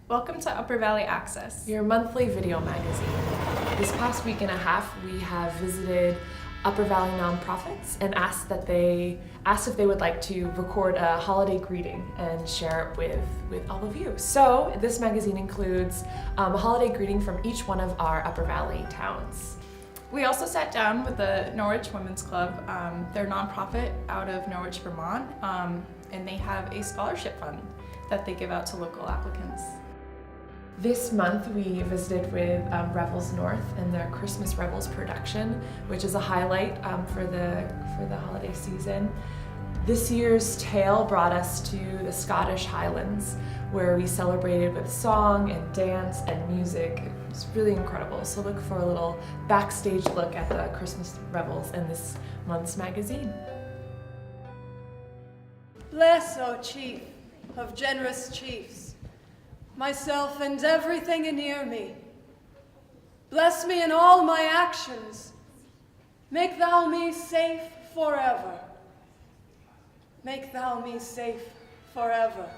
Welcome to Upper Valley Access. Your monthly video magazine. This past week and a half, we have visited Upper Valley nonprofits and asked if they would like to record a holiday greeting and share it with all of you. So this magazine includes a holiday greeting from each one of our Upper Valley towns. We also sat down with the Norwich Women's Club. They're a nonprofit out of Norwich, Vermont, and they have a scholarship fund that they give out to local applicants. This month we visited with Revels North and their Christmas Revels production, which is a highlight for the holiday season. This year's tale brought us to the Scottish Highlands, where we celebrated with song and dance and music. It was really incredible. So look for a little backstage look at the Christmas Revels in this month's magazine. Bless, O chief of generous chiefs, myself and everything anear me. Bless me in all my actions. Make thou me safe forever. Make thou me safe forever.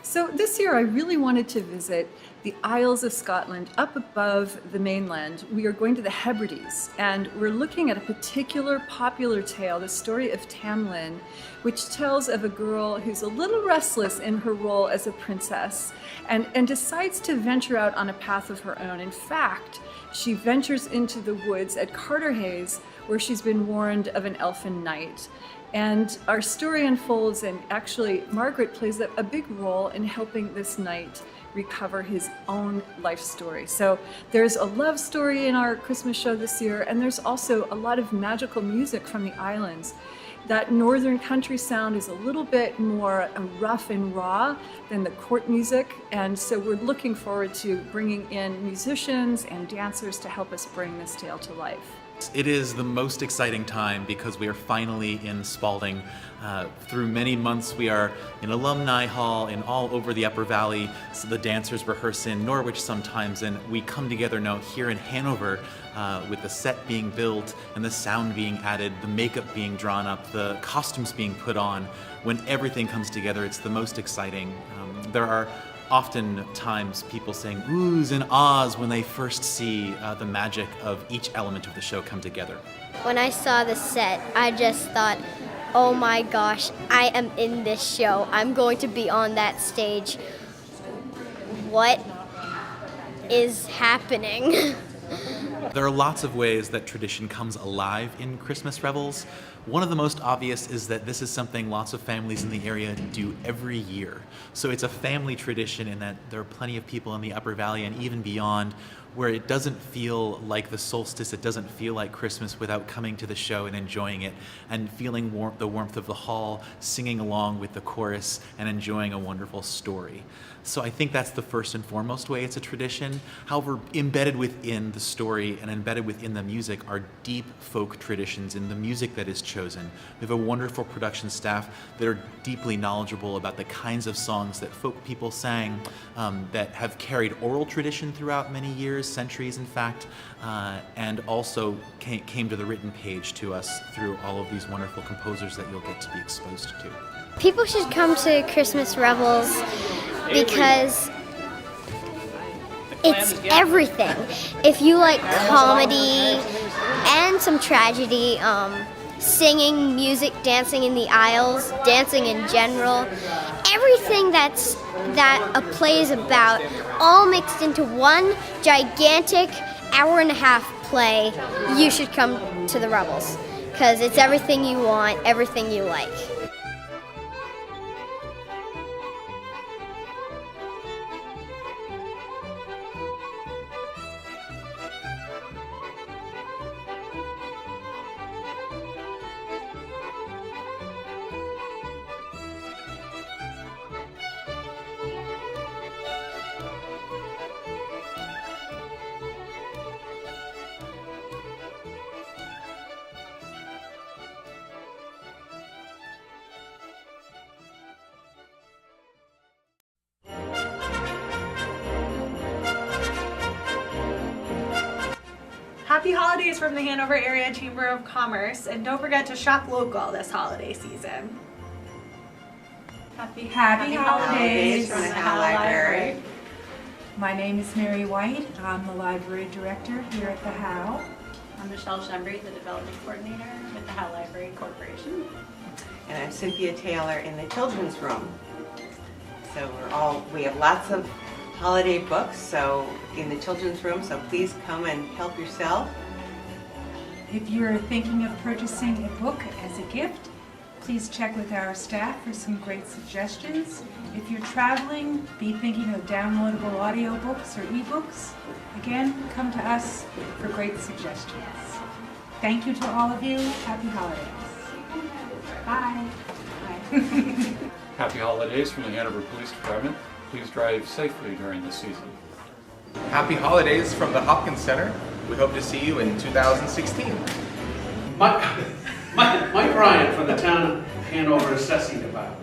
So this year I really wanted to visit the Isles of Scotland up above the mainland. We are going to the Hebrides and we're looking at a particular popular tale, the story of Tamlin, which tells of a girl who's a little restless in her role as a princess and decides to venture out on a path of her own. In fact, she ventures into the woods at Carterhays, where she's been warned of an elfin knight. And our story unfolds, and actually Margaret plays a big role in helping this knight recover his own life story. So there's a love story in our Christmas show this year, and there's also a lot of magical music from the islands. That northern country sound is a little bit more rough and raw than the court music, and so we're looking forward to bringing in musicians and dancers to help us bring this tale to life. It is the most exciting time because we are finally in Spalding. Through many months we are in Alumni Hall and all over the Upper Valley. So the dancers rehearse in Norwich sometimes, and we come together now here in Hanover with the set being built and the sound being added, the makeup being drawn up, the costumes being put on. When everything comes together, it's the most exciting. There are often times people saying oohs and ahs when they first see the magic of each element of the show come together. When I saw the set, I just thought, oh my gosh, I am in this show. I'm going to be on that stage. What is happening? There are lots of ways that tradition comes alive in Christmas Revels. One of the most obvious is that this is something lots of families in the area do every year. So it's a family tradition in that there are plenty of people in the Upper Valley and even beyond where it doesn't feel like the solstice, it doesn't feel like Christmas without coming to the show and enjoying it and feeling the warmth of the hall, singing along with the chorus and enjoying a wonderful story. So I think that's the first and foremost way it's a tradition. However, embedded within the story and embedded within the music are deep folk traditions in the music that is chosen. We have a wonderful production staff that are deeply knowledgeable about the kinds of songs that folk people sang that have carried oral tradition throughout many years, centuries in fact, and also came to the written page to us through all of these wonderful composers that you'll get to be exposed to. People should come to Christmas Revels because it's everything. If you like comedy and some tragedy, singing, music, dancing in the aisles, dancing in general, everything that a play is about, all mixed into one gigantic hour-and-a-half play, you should come to the Revels because it's everything you want, everything you like. Happy holidays from the Hanover Area Chamber of Commerce, and don't forget to shop local this holiday season. Happy holidays from the Howe Library. My name is Mary White. I'm the library director here at the Howe. I'm Michelle Shembry, the development coordinator with the Howe Library Corporation. And I'm Cynthia Taylor in the children's room. So we have lots of holiday books so in the children's room, so please come and help yourself. If you're thinking of purchasing a book as a gift, please check with our staff for some great suggestions. If you're traveling, be thinking of downloadable audiobooks or ebooks. Again, come to us for great suggestions. Thank you to all of you. Happy holidays. Bye. Bye. Happy holidays from the Hanover Police Department. Please drive safely during this season. Happy holidays from the Hopkins Center. We hope to see you in 2016. Mike Ryan from the Town of Hanover Assessing Department.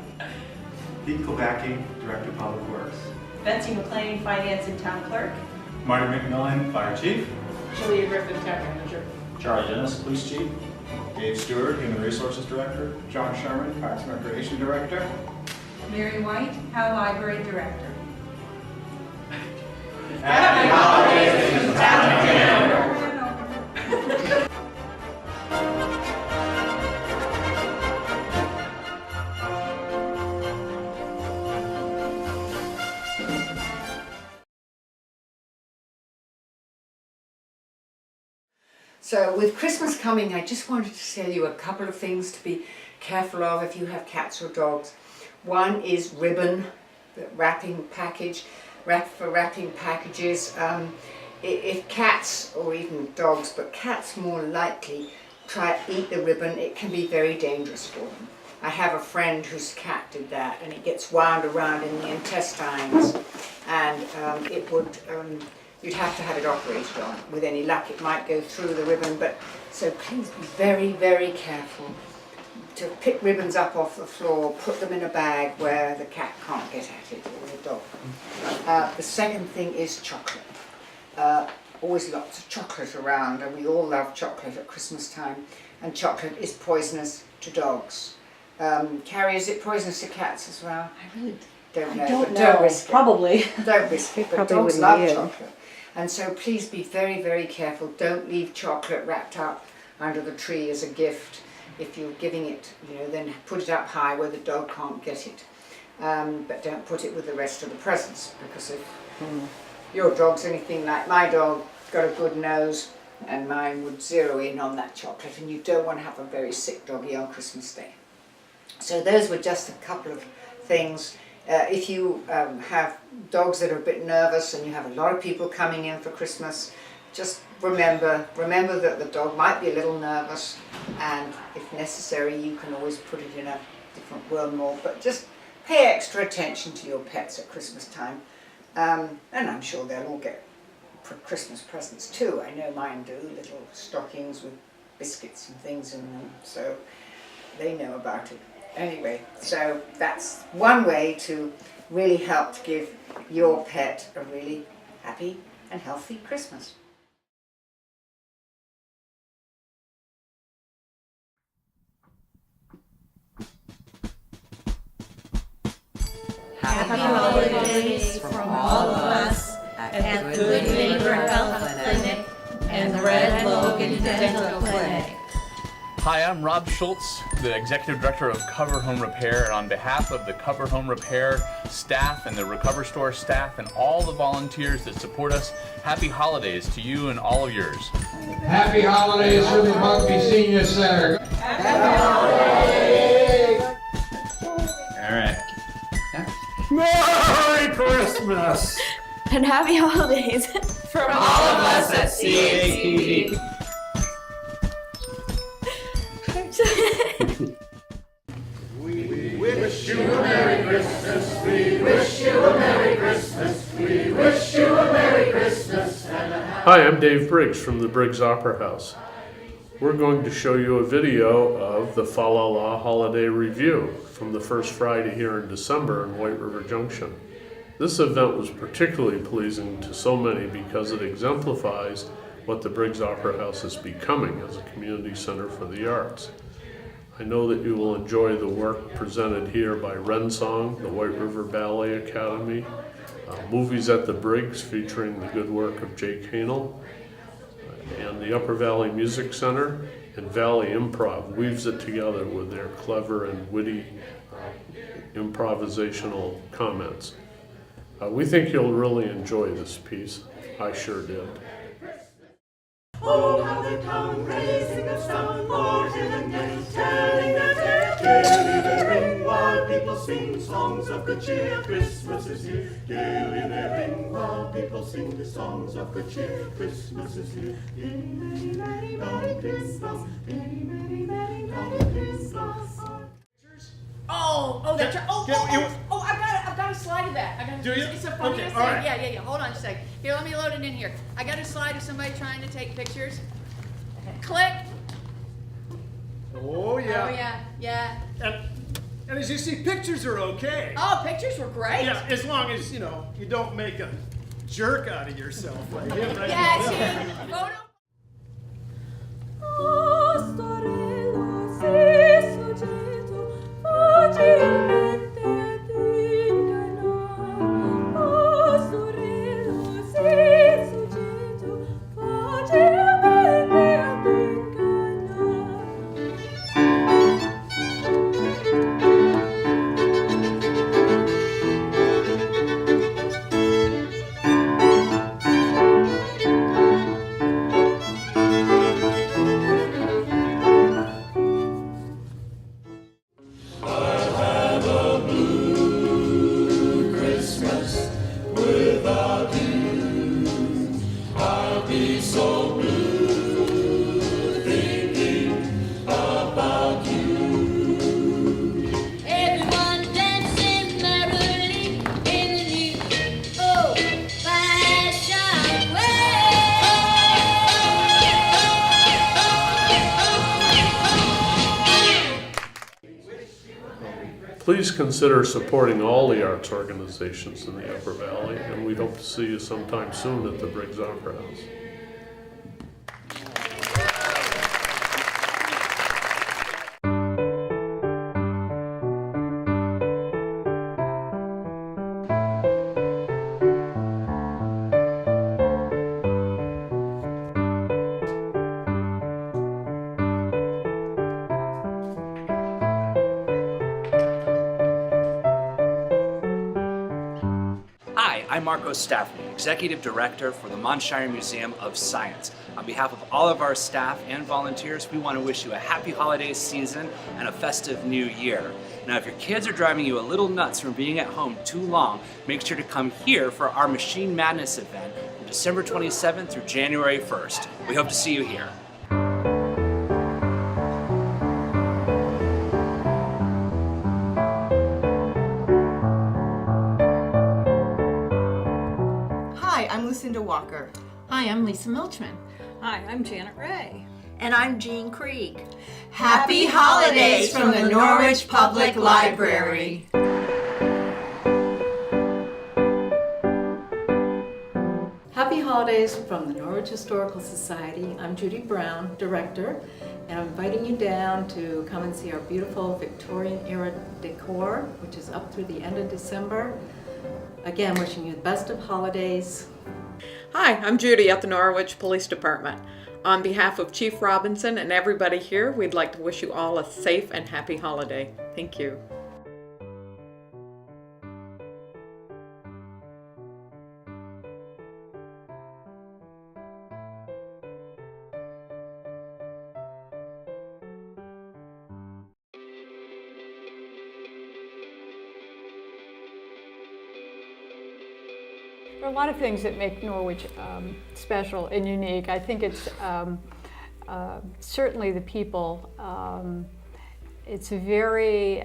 Pete Kobacki, Director of Public Works. Betsy McLean, Finance and Town Clerk. Marty McMillan, Fire Chief. Julia Griffin, Town Manager. Charlie Dennis, Police Chief. Dave Stewart, Human Resources Director. John Sherman, Parks and Recreation Director. Mary White, Howe Library Director. Happy holidays from the Town of Hanover. So with Christmas coming, I just wanted to tell you a couple of things to be careful of if you have cats or dogs. One is ribbon, the wrapping packages. If cats, or even dogs, but cats more likely try to eat the ribbon, it can be very dangerous for them. I have a friend whose cat did that, and it gets wound around in the intestines, and you'd have to have it operated on. With any luck, it might go through the ribbon, so please be very, very careful to pick ribbons up off the floor, put them in a bag where the cat can't get at it, or the dog. The second thing is chocolate. Always lots of chocolate around, and we all love chocolate at Christmas time, and chocolate is poisonous to dogs. Carrie, is it poisonous to cats as well? I really don't know. Don't risk it. Probably. Don't risk it, but dogs love chocolate. And so please be very, very careful. Don't leave chocolate wrapped up under the tree as a gift. If you're giving it, then put it up high where the dog can't get it. But don't put it with the rest of the presents, because if your dog's anything like my dog, got a good nose, and mine would zero in on that chocolate, and you don't want to have a very sick doggy on Christmas Day. So those were just a couple of things. If you have dogs that are a bit nervous and you have a lot of people coming in for Christmas, just remember that the dog might be a little nervous, and if necessary you can always put it in a different world mold, but just pay extra attention to your pets at Christmas time. And I'm sure they'll all get Christmas presents too. I know mine do, little stockings with biscuits and things in them, so they know about it. Anyway, so that's one way to really help to give your pet a really happy and healthy Christmas. Happy holidays from all of us at Good Neighbor Health Clinic and Red Logan Dental Clinic. Hi, I'm Rob Schultz, the Executive Director of Cover Home Repair, and on behalf of the Cover Home Repair staff and the Recover Store staff and all the volunteers that support us, happy holidays to you and all of yours. Happy holidays from the Mugby Senior Center. Happy holidays! All right. Merry Christmas! And happy holidays from all of us at CATV. We wish you a Merry Christmas. We wish you a Merry Christmas. We wish you a Merry Christmas. Hi, I'm Dave Briggs from the Briggs Opera House. We're going to show you a video of the Fa La La Holiday Review from the first Friday here in December in White River Junction. This event was particularly pleasing to so many because it exemplifies what the Briggs Opera House is becoming as a community center for the arts. I know that you will enjoy the work presented here by Rensong, the White River Ballet Academy, Movies at the Briggs featuring the good work of Jake Hanel, and the Upper Valley Music Center, and Valley Improv weaves it together with their clever and witty improvisational comments. We think you'll really enjoy this piece. I sure did. Oh, how the town raising a sound, marching and then telling their tale. Gaily they ring while people sing songs of good cheer. Christmas is here. Gaily they ring while people sing the songs of good cheer. Christmas is here. Merry, merry, merry Christmas. Merry, merry, merry, merry Christmas. Oh, that's right. I've got a slide of that. Do you? It's the funniest Okay, thing. all right. Yeah. Hold on a sec. Here, let me load it in here. I got a slide of somebody trying to take pictures. Click. Oh, yeah. Oh, yeah. And as you see, pictures are okay. Oh, pictures were great. Yeah, as long as, you don't make a jerk out of yourself like him. Right? Yeah, see? Photo. Please consider supporting all the arts organizations in the Upper Valley, and we hope to see you sometime soon at the Briggs Opera House. Hi, I'm Marco Staffney, Executive Director for the Montshire Museum of Science. On behalf of all of our staff and volunteers, we want to wish you a happy holiday season and a festive new year. Now, if your kids are driving you a little nuts from being at home too long, make sure to come here for our Machine Madness event from December 27th through January 1st. We hope to see you here. Hi, I'm Lucinda Walker. Hi, I'm Lisa Milchman. Hi, I'm Janet Ray. And I'm Jean Krieg. Happy holidays from the Norwich Public Library. Happy holidays from the Norwich Historical Society. I'm Judy Brown, Director, and I'm inviting you down to come and see our beautiful Victorian era decor, which is up through the end of December. Again, wishing you the best of holidays. Hi, I'm Judy at the Norwich Police Department. On behalf of Chief Robinson and everybody here, we'd like to wish you all a safe and happy holiday. Thank you. There are a lot of things that make Norwich special and unique. I think it's certainly the people. It's a very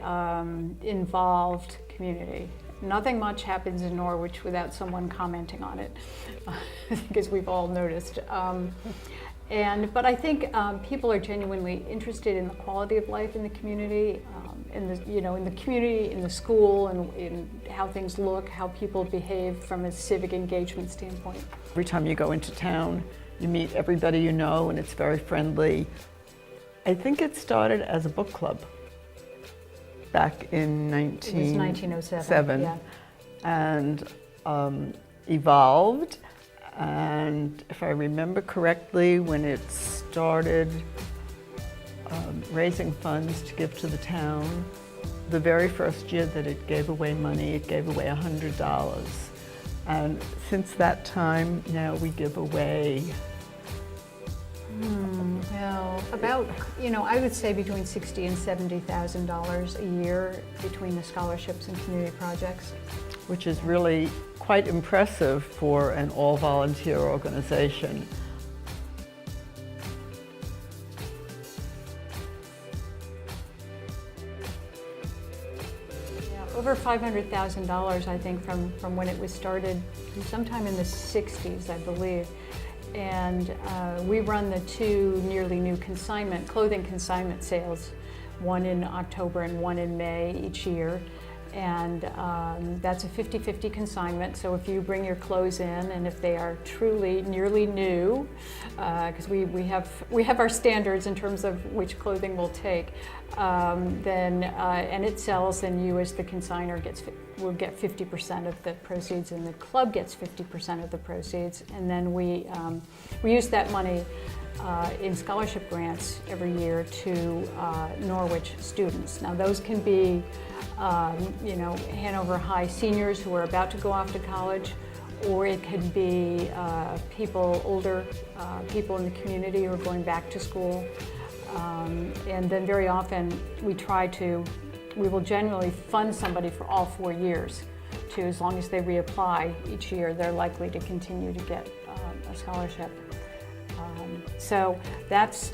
involved community. Nothing much happens in Norwich without someone commenting on it, because we've all noticed. But I think people are genuinely interested in the quality of life in the community, in the community, in the school, and in how things look, how people behave from a civic engagement standpoint. Every time you go into town, You meet everybody you know, and it's very friendly. I think it started as a book club back in 1907. Yeah. And evolved. And if I remember correctly, when it started raising funds to give to the town, the very first year that it gave away money, it gave away $100. And since that time, now we give away Well, about, I would say between $60,000 and $70,000 a year between the scholarships and community projects. which is really quite impressive for an all-volunteer organization. Over $500,000, I think, from when it was started, sometime in the 60s, I believe. And we run the two nearly new clothing consignment sales, one in October and one in May each year. And that's a 50-50 consignment, so if you bring your clothes in and if they are truly nearly new, because we have our standards in terms of which clothing we'll take, then and it sells, then you as the consignor will get 50% of the proceeds, and the club gets 50% of the proceeds, and then we use that money in scholarship grants every year to Norwich students. Now those can be Hanover High seniors who are about to go off to college, or it could be older people in the community who are going back to school. And then very often we will generally fund somebody for all 4 years. As long as they reapply each year, they're likely to continue to get a scholarship. So that's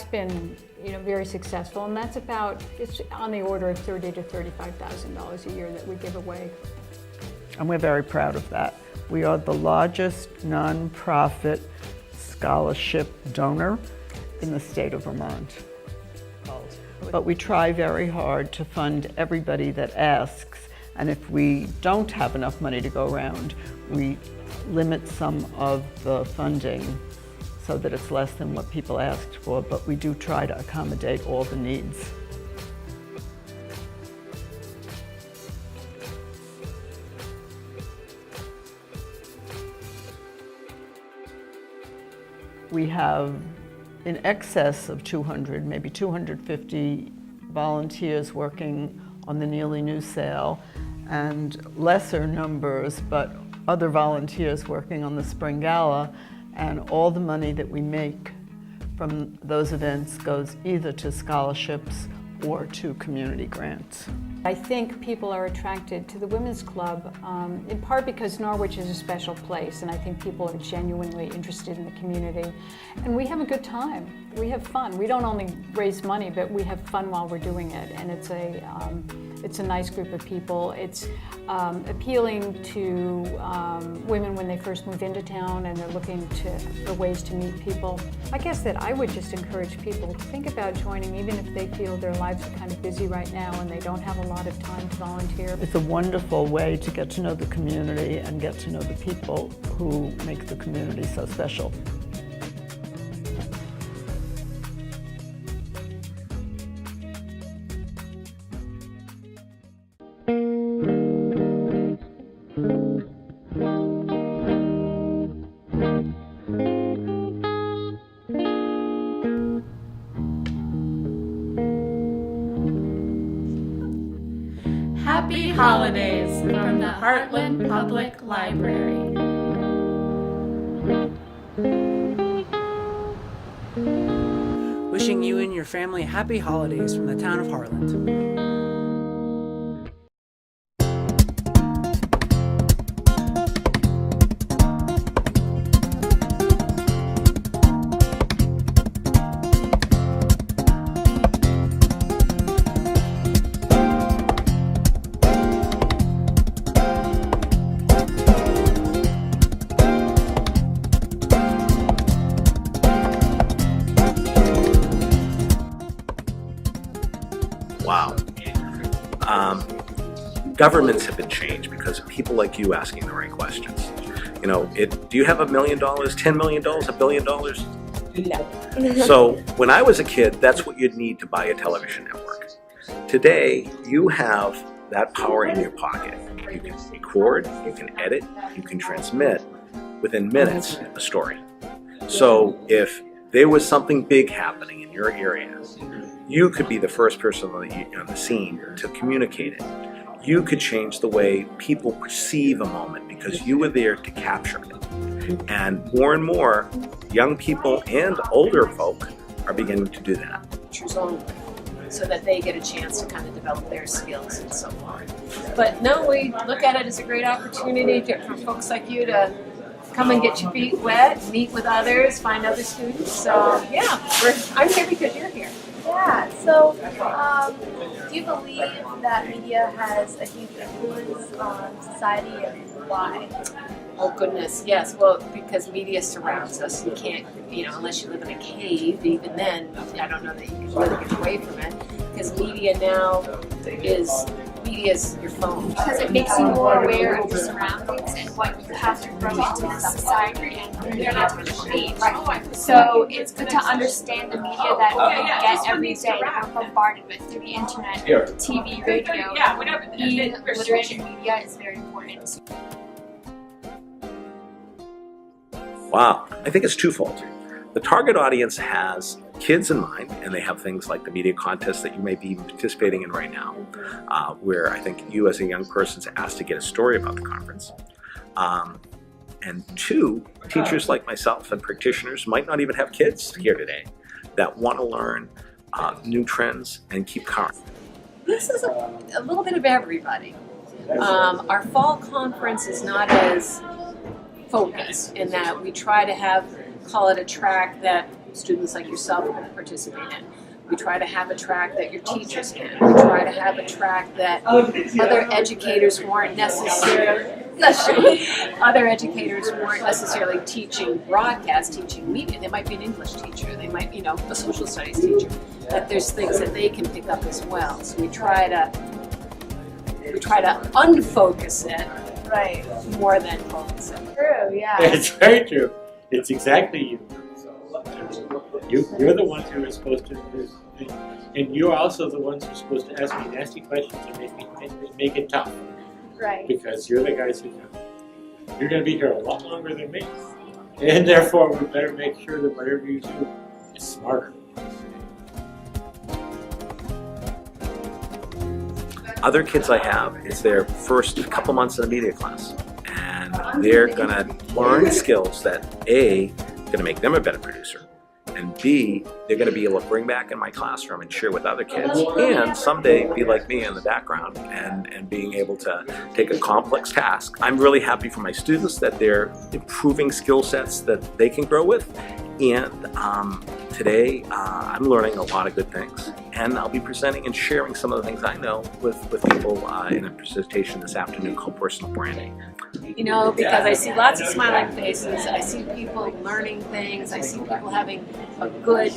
been very successful, and it's on the order of $30,000 to $35,000 a year that we give away. And we're very proud of that. We are the largest nonprofit scholarship donor in the state of Vermont. But we try very hard to fund everybody that asks, and if we don't have enough money to go around, we limit some of the funding so that it's less than what people asked for, but we do try to accommodate all the needs. We have in excess of 200, maybe 250 volunteers working on the Nearly New sale, and lesser numbers, but other volunteers working on the Spring Gala. And all the money that we make from those events goes either to scholarships or to community grants. I think people are attracted to the Women's Club in part because Norwich is a special place, and I think people are genuinely interested in the community. And we have a good time. We have fun. We don't only raise money, but we have fun while we're doing it. And it's a nice group of people. It's appealing to women when they first move into town and they're looking for ways to meet people. I guess that I would just encourage people to think about joining, even if they feel their lives are kind of busy right now and they don't have a lot of time to volunteer. It's a wonderful way to get to know the community and get to know the people who make the community so special. Happy holidays from the Heartland Public Library. Wishing you and your family happy holidays from the town of Heartland. Wow. Governments have been changed because of people like you asking the right questions. You know, do you have $1 million, $10 million, $1 billion? No. So when I was a kid, that's what you'd need to buy a television network. Today, you have that power in your pocket. You can record, you can edit, you can transmit within minutes a story. So if there was something big happening in your area, you could be the first person on the scene to communicate it. You could change the way people perceive a moment because you were there to capture it. And more young people and older folk are beginning to do that. So that they get a chance to kind of develop their skills and so on. But no, we look at it as a great opportunity for folks like you to come and get your feet wet, meet with others, find other students. So yeah, I'm here because you're here. Yeah, so do you believe that media has a huge influence on society and why? Oh goodness, yes. Well, because media surrounds us. You can't, unless you live in a cave, even then, I don't know that you can really get away from it. Because media now is your phone. Because it makes you more aware of your surroundings and what you have to grow into the society and you're not to change. So it's good to understand the media that we get every day that we're bombarded with through the internet, TV, radio. Being literate in media is very important. Wow, I think it's twofold. The target audience has kids in mind, and they have things like the media contest that you may be participating in right now, where I think you as a young person is asked to get a story about the conference. And two, teachers like myself and practitioners might not even have kids here today that want to learn new trends and keep current. This is a little bit of everybody. Our fall conference is not as focused in that we try to call it a track that students like yourself can participate in. We try to have a track that your teachers can. We try to have a track that other educators who aren't necessarily teaching broadcast, teaching media. They might be an English teacher, they might be, a social studies teacher. That there's things that they can pick up as well. So we try to unfocus it, right, more than focus it. True, yeah. It's very true. It's exactly you. You're the ones who are supposed to, and you're also the ones who are supposed to ask me nasty questions and make it tough. Right. Because you're the guys who know. You're going to be here a lot longer than me. And therefore, we better make sure that whatever you do is smarter. Other kids I have, it's their first couple months in a media class. And they're going to learn skills that A, going to make them a better producer, and B, they're going to be able to bring back in my classroom and share with other kids, and someday be like me in the background and being able to take a complex task. I'm really happy for my students that they're improving skill sets that they can grow with, and today I'm learning a lot of good things, and I'll be presenting and sharing some of the things I know with people in a presentation this afternoon called Personal Branding. Because I see lots of smiling faces, I see people learning things, I see people having a good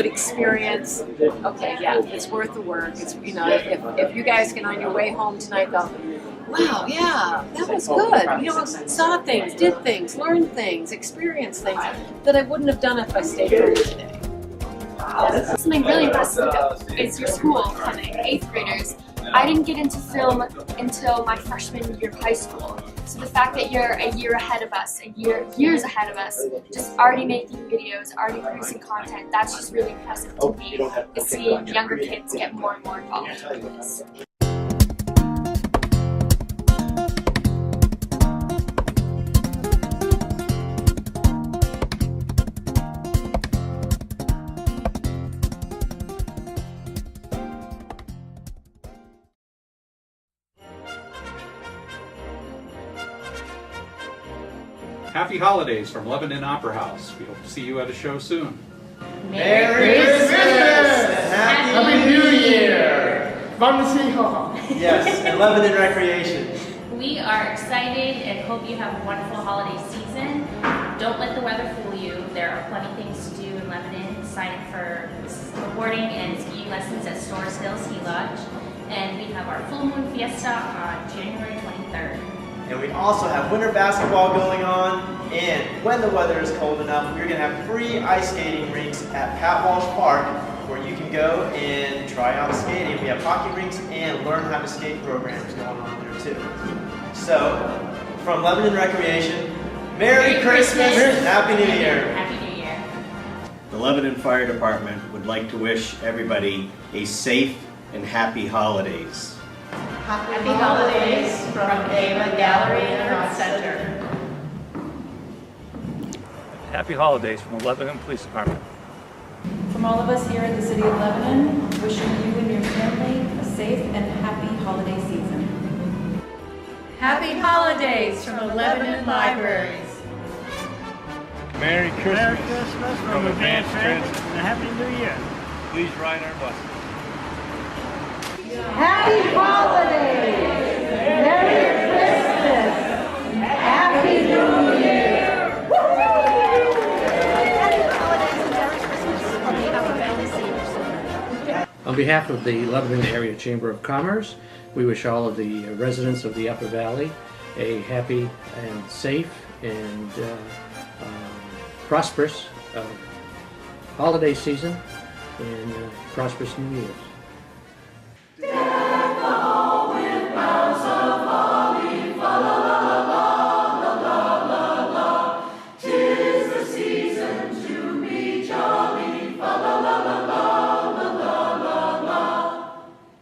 experience. Okay, yeah, it's worth the work. It's if you guys can on your way home tonight go, wow, yeah, that was good. Saw things, did things, learned things, experienced things that I wouldn't have done if I stayed home today. Something really impressive is your school coming, 8th graders. I didn't get into film until my freshman year of high school. So the fact that you're a year ahead of us, years ahead of us, just already making videos, already producing content, that's just really impressive to me, is seeing younger kids get more and more involved with this. Happy holidays from Lebanon Opera House. We hope to see you at a show soon. Merry Christmas! Happy New Year! From the City Hall. Yes, and Lebanon Recreation. We are excited and hope you have a wonderful holiday season. Don't let the weather fool you. There are plenty of things to do in Lebanon. Sign up for snowboarding and skiing lessons at Storrs Hill Ski Lodge. And we have our Full Moon Fiesta on January 23rd. And we also have winter basketball going on, and when the weather is cold enough, we're going to have free ice skating rinks at Pat Walsh Park where you can go and try out skating. We have hockey rinks and learn how to skate programs going on there too. So, from Lebanon Recreation, Merry Christmas and Happy New Year! Happy New Year. The Lebanon Fire Department would like to wish everybody a safe and happy holidays. Happy holidays from Ava Gallery and Art Center. Happy holidays from the Lebanon Police Department. From all of us here in the city of Lebanon, wishing you and your family a safe and happy holiday season. Happy holidays from the Lebanon Libraries. Merry Christmas. Merry Christmas from Advanced Transit and Happy New Year. Please ride our bus. Happy holidays. Merry Christmas. Happy New Year. On behalf of the Lebanon Area Chamber of Commerce, we wish all of the residents of the Upper Valley a happy and safe and prosperous holiday season and prosperous New Year's.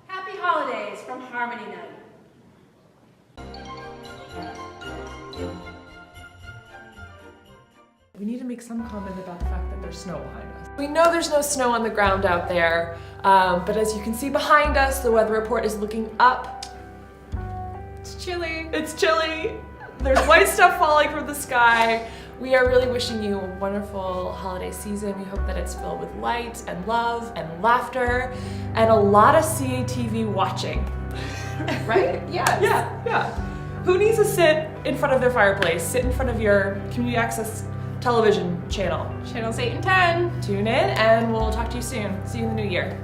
Happy holidays from Harmony Night. We need to make some comment about the fact that there's snow behind us. We know there's no snow on the ground out there, but as you can see behind us, the weather report is looking up. It's chilly. It's chilly. There's white stuff falling from the sky. We are really wishing you a wonderful holiday season. We hope that it's filled with light and love and laughter and a lot of CATV watching. Right? Yes. Yeah. Who needs to sit in front of their fireplace? Sit in front of your community access television channel. Channels 8 and 10. Tune in and we'll talk to you soon. See you in the new year.